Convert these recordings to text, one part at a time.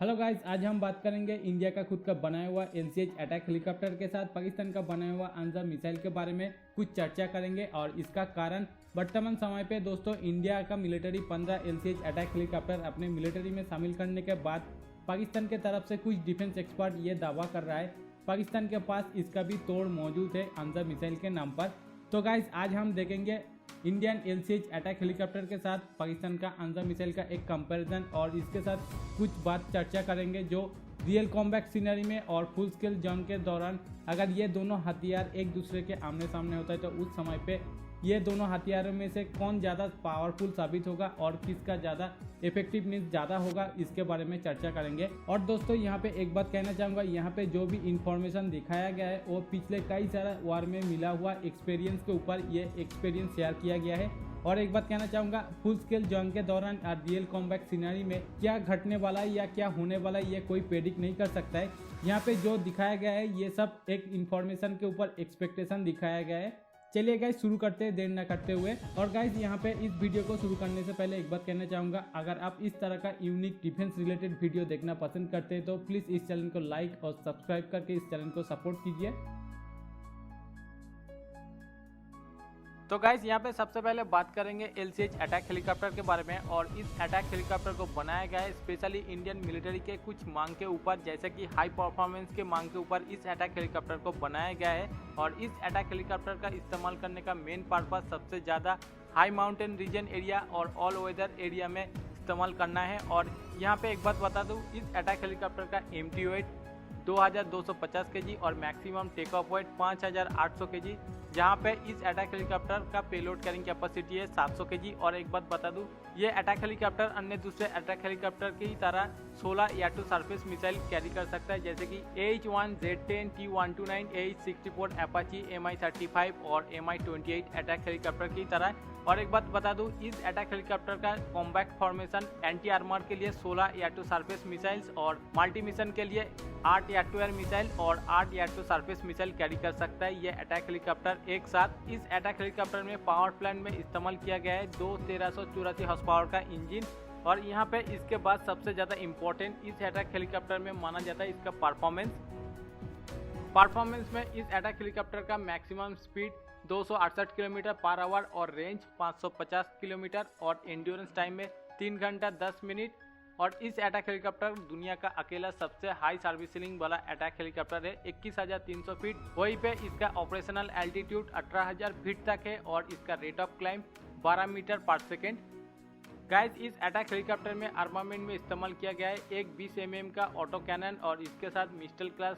Hello guys, आज हम बात करेंगे इंडिया का खुद का बनाया हुआ LCH अटैक हेलीकॉप्टर के साथ पाकिस्तान का बनाया हुआ अंजा मिसाइल के बारे में कुछ चर्चा करेंगे और इसका कारण वर्तमान समय पे दोस्तों इंडिया का मिलिट्री 15 LCH अटैक हेलीकॉप्टर अपने मिलिट्री में शामिल करने के बाद पाकिस्तान के तरफ से कुछ डिफेंस एक्सपर्ट ये दावा कर रहा है पाकिस्तान के पास इसका भी तोड़ मौजूद है अंजा मिसाइल के नाम पर। तो गाइस, आज हम देखेंगे इंडियन LCH अटैक हेलीकॉप्टर के साथ पाकिस्तान का अंजा मिसाइल का एक कंपैरिजन और इसके साथ कुछ बात चर्चा करेंगे जो रियल कॉम्बैट सीनरी में और फुल स्केल जंग के दौरान अगर ये दोनों हथियार एक दूसरे के आमने सामने होता है तो उस समय पे ये दोनों हथियारों में से कौन ज़्यादा पावरफुल साबित होगा और किसका ज़्यादा इफेक्टिवनेस ज़्यादा होगा, इसके बारे में चर्चा करेंगे। और दोस्तों यहाँ पे एक बात कहना चाहूँगा, यहाँ पे जो भी इंफॉर्मेशन दिखाया गया है वो पिछले कई सारा वार में मिला हुआ एक्सपीरियंस के ऊपर ये एक्सपीरियंस शेयर किया गया है। और एक बात कहना चाहूँगा, फुल स्केल जंग के दौरान रियल कॉम्बैट सिनेरी में क्या घटने वाला है या क्या होने वाला है ये कोई प्रेडिक्ट नहीं कर सकता है। यहाँ पे जो दिखाया गया है ये सब एक इंफॉर्मेशन के ऊपर एक्सपेक्टेशन दिखाया गया है। चलिए गाइस, शुरू करते हैं देर ना करते हुए। और गाइस, यहाँ पे इस वीडियो को शुरू करने से पहले एक बात कहना चाहूँगा, अगर आप इस तरह का यूनिक डिफेंस रिलेटेड वीडियो देखना पसंद करते हैं तो प्लीज़ इस चैनल को लाइक और सब्सक्राइब करके इस चैनल को सपोर्ट कीजिए। तो गाइस, यहाँ पे सबसे पहले बात करेंगे LCH अटैक हेलीकॉप्टर के बारे में। और इस अटैक हेलीकॉप्टर को बनाया गया है स्पेशली इंडियन मिलिट्री के कुछ मांग के ऊपर, जैसे कि हाई परफॉर्मेंस के मांग के ऊपर इस अटैक हेलीकॉप्टर को बनाया गया है। और इस अटैक हेलीकॉप्टर का इस्तेमाल करने का मेन पर्पज सबसे ज़्यादा हाई माउंटेन रीजन एरिया और ऑल वेदर एरिया में इस्तेमाल करना है। और यहाँ पे एक बात बता दूँ, इस अटैक हेलीकॉप्टर का MTO वेट 2250 kg और maximum take off weight 5800 kg, जहाँ पे इस अटैक हेलीकॉप्टर का पेलोड कैरिंग कैपेसिटी है 700 kg। और एक बात बता दूँ, ये अटैक हेलीकॉप्टर अन्य दूसरे अटैक हेलीकॉप्टर की तरह 16 air to surface missile carry कर सकता है, जैसे कि AH-1, Z-10, T-129, AH-64, Apache, Mi-35 और Mi-28 अटैक हेलीकॉप्टर की तरह। और एक बात बता दूं, इस अटैक हेलीकॉप्टर का कॉम्बैक्ट फॉर्मेशन एंटी आर्मर के लिए 16 एयर टू सरफेस मिसाइल्स और मल्टी मिशन के लिए 8 एयर टू एयर मिसाइल और 8 air to surface missile carry कर सकता है ये अटैक हेलीकॉप्टर एक साथ। इस अटैक हेलीकॉप्टर में पावर प्लांट में इस्तेमाल किया गया है 2 1384 हॉर्स पावर का इंजन। और यहाँ पे इसके बाद सबसे ज़्यादा इम्पोर्टेंट इस अटैक हेलीकॉप्टर में माना जाता है इसका परफॉर्मेंस में इस अटैक हेलीकॉप्टर का maximum speed 268 kilometre per hour और रेंज 550 किलोमीटर और एंड्योरेंस टाइम में 3 घंटा 10 मिनट। और इस अटैक हेलीकॉप्टर दुनिया का अकेला सबसे हाई सर्विसिंग वाला अटैक हेलीकॉप्टर है 21,300 फीट। वहीं पे इसका ऑपरेशनल एल्टीट्यूड 18,000 फीट तक है और इसका रेट ऑफ क्लाइंब 12 मीटर पर सेकेंड। गाइस, इस अटैक हेलीकॉप्टर में आर्मामेंट में इस्तेमाल किया गया है एक 20 mm का ऑटो कैनन और इसके साथ मिस्टल क्लास,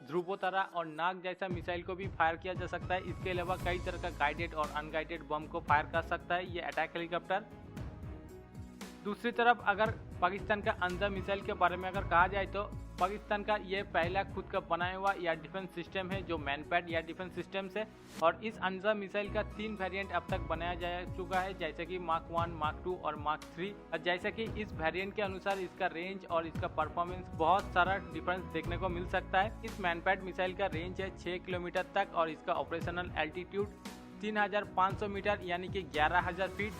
ध्रुवोतारा और नाग जैसा मिसाइल को भी फायर किया जा सकता है। इसके अलावा कई तरह का गाइडेड और अनगाइडेड बम को फायर कर सकता है ये अटैक हेलीकॉप्टर। दूसरी तरफ अगर पाकिस्तान का अंजा मिसाइल के बारे में अगर कहा जाए तो पाकिस्तान का ये पहला खुद का बनाया हुआ एयर डिफेंस सिस्टम है जो मैनपैड एयर डिफेंस सिस्टम से। और इस अंजा मिसाइल का 3 वेरिएंट अब तक बनाया जा चुका है, जैसे कि मार्क 1, मार्क 2 और मार्क 3। और जैसे कि इस वेरिएंट के अनुसार इसका रेंज और इसका परफॉर्मेंस बहुत सारा डिफरेंस देखने को मिल सकता है। इस मैनपैड मिसाइल का रेंज है 6 किलोमीटर तक और इसका ऑपरेशनल एल्टीट्यूड 3,500 मीटर यानी कि 11,000 फीट,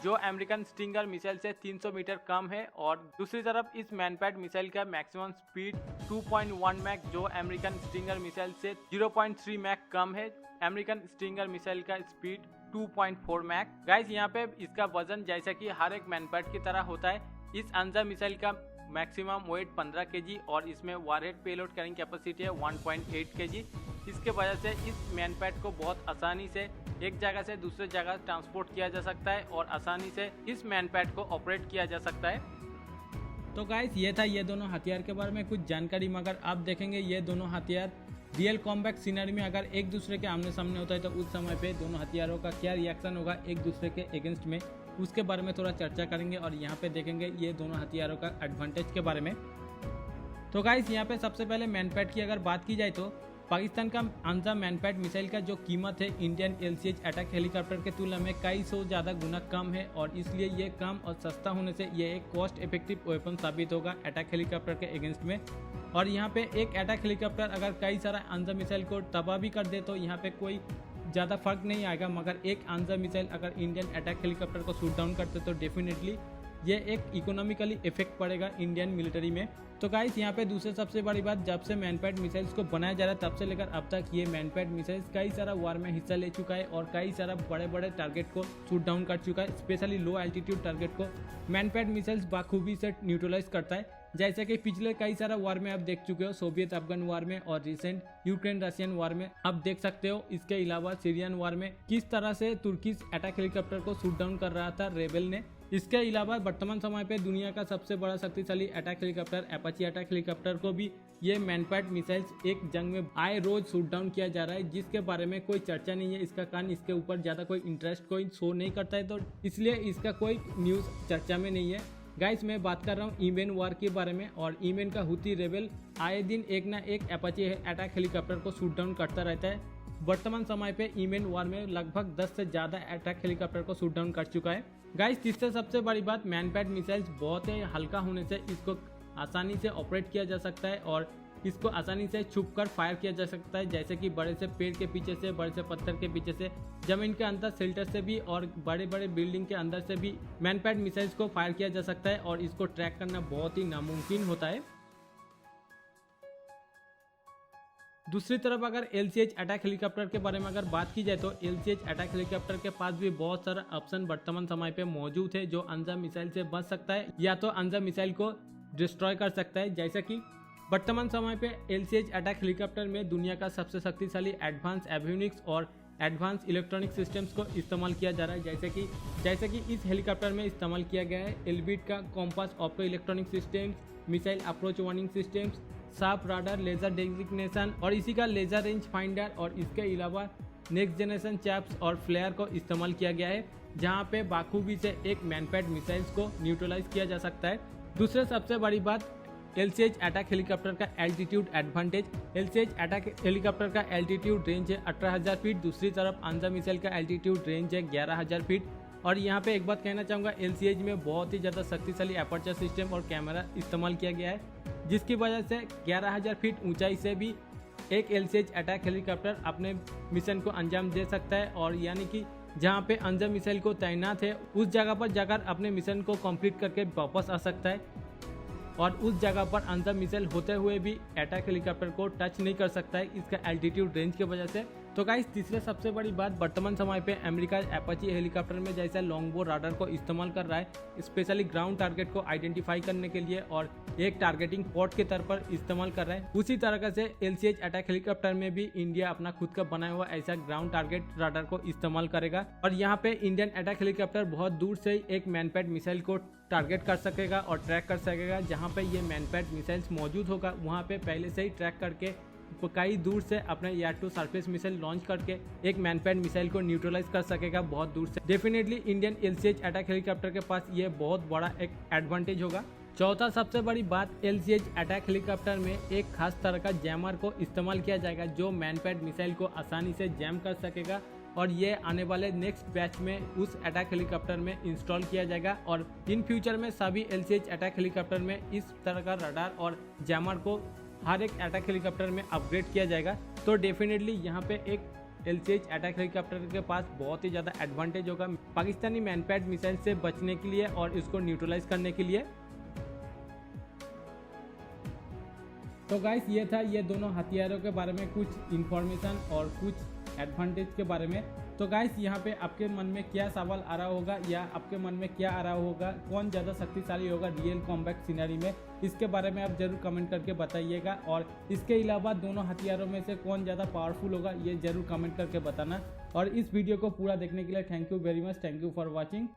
जो अमेरिकन स्टिंगर मिसाइल से 300 मीटर कम है। और दूसरी तरफ इस मैनपैड मिसाइल का मैक्सिमम स्पीड 2.1 मैक, जो अमेरिकन स्टिंगर मिसाइल से 0.3 मैक कम है। अमेरिकन स्टिंगर मिसाइल का स्पीड 2.4 मैक। गाइस, यहाँ पे इसका वजन जैसा कि हर एक मैनपैड की तरह होता है। इस अंजा मिसाइल का मैक्सिमम वेट 15 kg और इसमें वारहेड पेलोड कैरिंग कैपेसिटी है 1.8 kg। इसके वजह से इस मैनपैड को बहुत आसानी से एक जगह से दूसरे जगह ट्रांसपोर्ट किया जा सकता है और आसानी से इस मैनपैड को ऑपरेट किया जा सकता है। तो गाइस, ये था ये दोनों हथियार के बारे में कुछ जानकारी। मगर आप देखेंगे ये दोनों हथियार रियल कॉम्बैट सीनरी में अगर एक दूसरे के आमने सामने होता है तो उस समय पे दोनों हथियारों का क्या रिएक्शन होगा एक दूसरे के अगेंस्ट में, उसके बारे में थोड़ा चर्चा करेंगे। और यहाँ पे देखेंगे ये दोनों हथियारों का एडवांटेज के बारे में। तो गाइस, यहाँ पे सबसे पहले मैनपैड की अगर बात की जाए तो पाकिस्तान का अंजा मैनपैड मिसाइल का जो कीमत है इंडियन LCH अटैक हेलीकॉप्टर के तुलना में कई सौ ज़्यादा गुना कम है और इसलिए ये कम और सस्ता होने से ये एक कॉस्ट इफेक्टिव वेपन साबित होगा अटैक हेलीकॉप्टर के अगेंस्ट में। और यहाँ पे एक अटैक हेलीकॉप्टर अगर कई सारा अंजा मिसाइल को तबाह भी कर दे तो यहाँ पे कोई ज़्यादा फर्क नहीं आएगा, मगर एक अंजा मिसाइल अगर इंडियन अटैक हेलीकॉप्टर को शूट डाउन करते तो डेफिनेटली ये एक इकोनॉमिकली इफेक्ट पड़ेगा इंडियन मिलिट्री में। तो गाइस यहाँ पे दूसरे सबसे बड़ी बात, जब से मैनपैड मिसाइल्स को बनाया जा रहा है तब से लेकर अब तक ये मैनपैड मिसाइल्स कई सारा वार में हिस्सा ले चुका है और कई सारा बड़े बड़े टारगेट को शूट डाउन कर चुका है। स्पेशली लो एल्टीट्यूड टारगेट को मैनपैड मिसाइल्स बाखूबी से न्यूट्रलाइज करता है, जैसे कि पिछले कई सारा वार में आप देख चुके हो, सोवियत अफगान वार में और रिसेंट यूक्रेन रशियन वार में आप देख सकते हो। इसके अलावा सीरियन वार में किस तरह से तुर्किश अटैक हेलीकॉप्टर को शूट डाउन कर रहा था रेबेल ने। इसके अलावा वर्तमान समय पे दुनिया का सबसे बड़ा शक्तिशाली attack helicopter Apache attack helicopter को भी ये मैनपैड मिसाइल्स एक जंग में आए रोज शूट डाउन किया जा रहा है, जिसके बारे में कोई चर्चा नहीं है। इसका कारण इसके ऊपर ज्यादा कोई इंटरेस्ट कोई शो नहीं करता है, तो इसलिए इसका कोई न्यूज चर्चा में नहीं है। गाइस मैं बात कर रहा हूँ ईमेन वार के बारे में, और ईमेन का हुती रेबेल आए दिन एक ना एक अपाची अटैक हेलीकॉप्टर को शूट डाउन करता रहता है। वर्तमान समय पे ईमेन वार में लगभग 10 से ज़्यादा अटैक हेलीकॉप्टर को शूट डाउन कर चुका है। गाइस तीसरे सबसे बड़ी बात, मैनपैड मिसाइल्स बहुत ही हल्का होने से इसको आसानी से ऑपरेट किया जा सकता है और इसको आसानी से छुप कर फायर किया जा सकता है, जैसे कि बड़े से पेड़ के पीछे से, बड़े से पत्थर के पीछे से, जमीन के अंदर शेल्टर से भी और बड़े बड़े बिल्डिंग के अंदर से भी मैनपैड मिसाइल्स को फायर किया जा सकता है और इसको ट्रैक करना बहुत ही नामुमकिन होता है। दूसरी तरफ अगर LCH अटैक हेलीकॉप्टर के बारे में अगर बात की जाए तो LCH अटैक हेलीकॉप्टर के पास भी बहुत सारा ऑप्शन वर्तमान समय पे मौजूद है, जो अंजा मिसाइल से बच सकता है या तो अंजा मिसाइल को डिस्ट्रॉय कर सकता है। जैसा कि वर्तमान समय पे LCH अटैक हेलीकॉप्टर में दुनिया का सबसे शक्तिशाली एडवांस एवियोनिक्स और एडवांस इलेक्ट्रॉनिक सिस्टम्स को इस्तेमाल किया जा रहा है, जैसे कि इस हेलीकॉप्टर में इस्तेमाल किया गया है एल्बिट का compass opto electronic systems, missile approach warning systems, sharp radar, laser designation और इसी का लेजर रेंज फाइंडर, और इसके अलावा नेक्स्ट जनरेशन चैप्स और फ्लेयर को इस्तेमाल किया गया है, जहां पे बाखूबी से एक मैनपैड मिसाइल्स को न्यूट्रलाइज किया जा सकता है। दूसरे सबसे बड़ी बात, LCH अटैक हेलीकॉप्टर का altitude advantage. LCH attack helicopter का एल्टीट्यूड रेंज है 18,000 फीट, दूसरी तरफ अंजा मिसाइल का एल्टीट्यूड रेंज है 11,000 फीट। और यहाँ पे एक बात कहना चाहूँगा, LCH में बहुत ही ज़्यादा शक्तिशाली अपर्चर सिस्टम और कैमरा इस्तेमाल किया गया है, जिसकी वजह से 11,000 फीट ऊंचाई से भी एक LCH अटैक हेलीकॉप्टर अपने मिशन को अंजाम दे सकता है, और यानी कि जहाँ पे अंजा मिसाइल को तैनात है उस जगह पर जाकर अपने मिशन को कंप्लीट करके वापस आ सकता है, और उस जगह पर अंजा मिसाइल होते हुए भी अटैक हेलीकॉप्टर को टच नहीं कर सकता है इसका एल्टीट्यूड रेंज की वजह से। तो गाइस तीसरे सबसे बड़ी बात, वर्तमान समय पे अमेरिका अपाची हेलीकॉप्टर में जैसा लॉन्गबो राडार को इस्तेमाल कर रहा है, स्पेशली ग्राउंड टारगेट को आइडेंटिफाई करने के लिए और एक टारगेटिंग पोर्ट के तौर पर इस्तेमाल कर रहा है, उसी तरह से LCH अटैक हेलीकॉप्टर में भी इंडिया अपना खुद का बनाया हुआ ऐसा ग्राउंड टारगेट राडार को इस्तेमाल करेगा। और यहाँ पे इंडियन अटैक हेलीकॉप्टर बहुत दूर से एक मैनपैड मिसाइल को टारगेट कर सकेगा और ट्रैक कर सकेगा। जहाँ पे ये मैनपैड मिसाइल्स मौजूद होगा वहाँ पे पहले से ही ट्रैक करके कई दूर से अपने air to surface missile launch करके एक मैनपैड मिसाइल को न्यूट्रलाइज कर सकेगा बहुत दूर से। Definitely Indian LCH attack helicopter के पास ये बहुत बड़ा एक एडवांटेज होगा। चौथा सबसे बड़ी बात, LCH अटैक हेलीकॉप्टर में एक खास तरह का जैमर को इस्तेमाल किया जाएगा, जो मैनपैड मिसाइल को आसानी से जैम कर सकेगा, और ये आने वाले नेक्स्ट बैच में उस अटैक हेलीकॉप्टर में इंस्टॉल किया जाएगा। और इन फ्यूचर में सभी LCH अटैक हेलीकॉप्टर में इस तरह का रडार और जैमर को हर एक अटैक हेलीकॉप्टर में अपग्रेड किया जाएगा। तो डेफिनेटली यहाँ पे एक LCH अटैक हेलीकॉप्टर के पास बहुत ही ज़्यादा एडवांटेज होगा पाकिस्तानी मैनपैड मिसाइल से बचने के लिए और इसको न्यूट्रलाइज करने के लिए। तो गाइस ये था ये दोनों हथियारों के बारे में कुछ इंफॉर्मेशन और कुछ एडवांटेज के बारे में। तो गाइस यहाँ पे आपके मन में क्या सवाल आ रहा होगा या आपके मन में क्या आ रहा होगा, कौन ज़्यादा शक्तिशाली होगा रियल कॉम्बैट सिनेरियो में, इसके बारे में आप जरूर कमेंट करके बताइएगा। और इसके अलावा दोनों हथियारों में से कौन ज़्यादा पावरफुल होगा ये जरूर कमेंट करके बताना। और इस वीडियो को पूरा देखने के लिए thank you very much, thank you for watching.